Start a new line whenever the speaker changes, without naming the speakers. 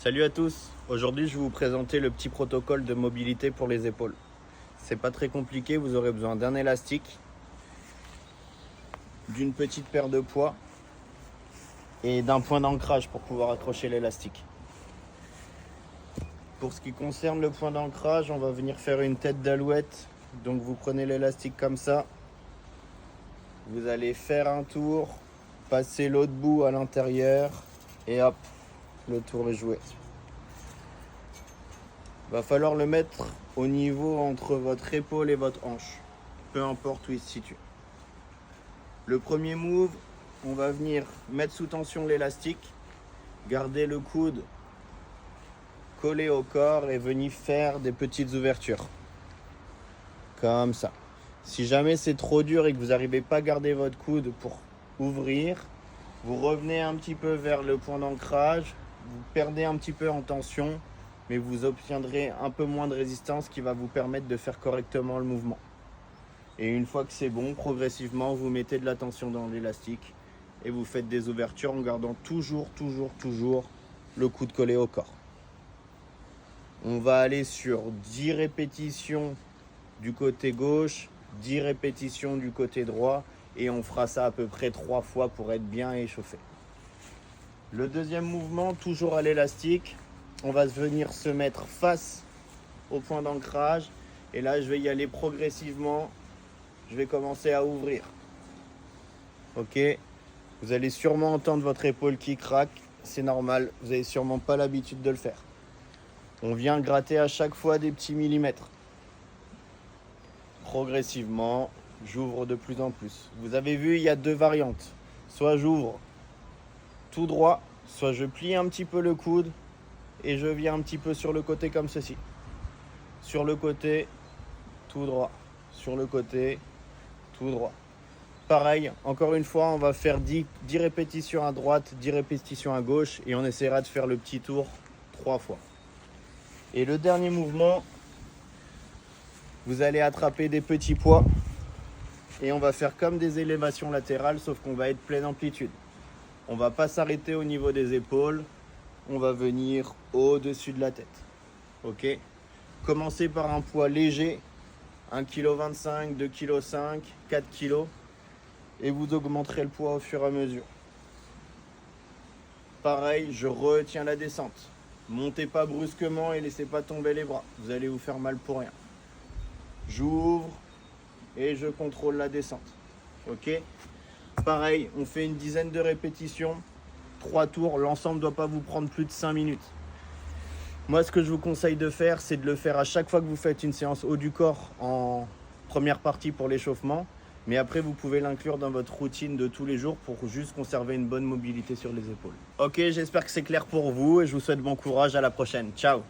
Salut à tous, aujourd'hui je vais vous présenter le petit protocole de mobilité pour les épaules. C'est pas très compliqué, vous aurez besoin d'un élastique, d'une petite paire de poids et d'un point d'ancrage pour pouvoir accrocher l'élastique. Pour ce qui concerne le point d'ancrage, on va venir faire une tête d'alouette. Donc vous prenez l'élastique comme ça, vous allez faire un tour, passer l'autre bout à l'intérieur et hop, le tour est joué. Va falloir le mettre au niveau entre votre épaule et votre hanche, peu importe où il se situe. Le premier move, on va venir mettre sous tension l'élastique, garder le coude collé au corps et venir faire des petites ouvertures. Comme ça. Si jamais c'est trop dur et que vous n'arrivez pas à garder votre coude pour ouvrir, vous revenez un petit peu vers le point d'ancrage, vous perdez un petit peu en tension, mais vous obtiendrez un peu moins de résistance qui va vous permettre de faire correctement le mouvement. Et une fois que c'est bon, progressivement, vous mettez de la tension dans l'élastique et vous faites des ouvertures en gardant toujours le coude collé au corps. On va aller sur 10 répétitions du côté gauche, 10 répétitions du côté droit et on fera ça à peu près 3 fois pour être bien échauffé. Le deuxième mouvement, toujours à l'élastique, on va venir se mettre face au point d'ancrage et là je vais y aller progressivement, je vais commencer à ouvrir. Ok, vous allez sûrement entendre votre épaule qui craque, c'est normal, vous n'avez sûrement pas l'habitude de le faire. On vient gratter à chaque fois des petits millimètres. Progressivement, j'ouvre de plus en plus. Vous avez vu, il y a deux variantes. Soit j'ouvre tout droit, soit je plie un petit peu le coude et je viens un petit peu sur le côté comme ceci. Sur le côté, tout droit. Sur le côté, tout droit. Pareil, encore une fois, on va faire 10 répétitions à droite, 10 répétitions à gauche et on essaiera de faire le petit tour 3 fois. Et le dernier mouvement, vous allez attraper des petits poids et on va faire comme des élévations latérales, sauf qu'on va être pleine amplitude. On ne va pas s'arrêter au niveau des épaules, on va venir au-dessus de la tête. Ok ? Commencez par un poids léger, 1,25 kg, 2,5 kg, 4 kg, et vous augmenterez le poids au fur et à mesure. Pareil, je retiens la descente. Montez pas brusquement et laissez pas tomber les bras. Vous allez vous faire mal pour rien. J'ouvre et je contrôle la descente. Ok ? Pareil, on fait une dizaine de répétitions, 3 tours. L'ensemble ne doit pas vous prendre plus de 5 minutes. Moi, ce que je vous conseille de faire, c'est de le faire à chaque fois que vous faites une séance haut du corps en première partie pour l'échauffement. Mais après, vous pouvez l'inclure dans votre routine de tous les jours pour juste conserver une bonne mobilité sur les épaules. Ok, j'espère que c'est clair pour vous et je vous souhaite bon courage. À la prochaine. Ciao!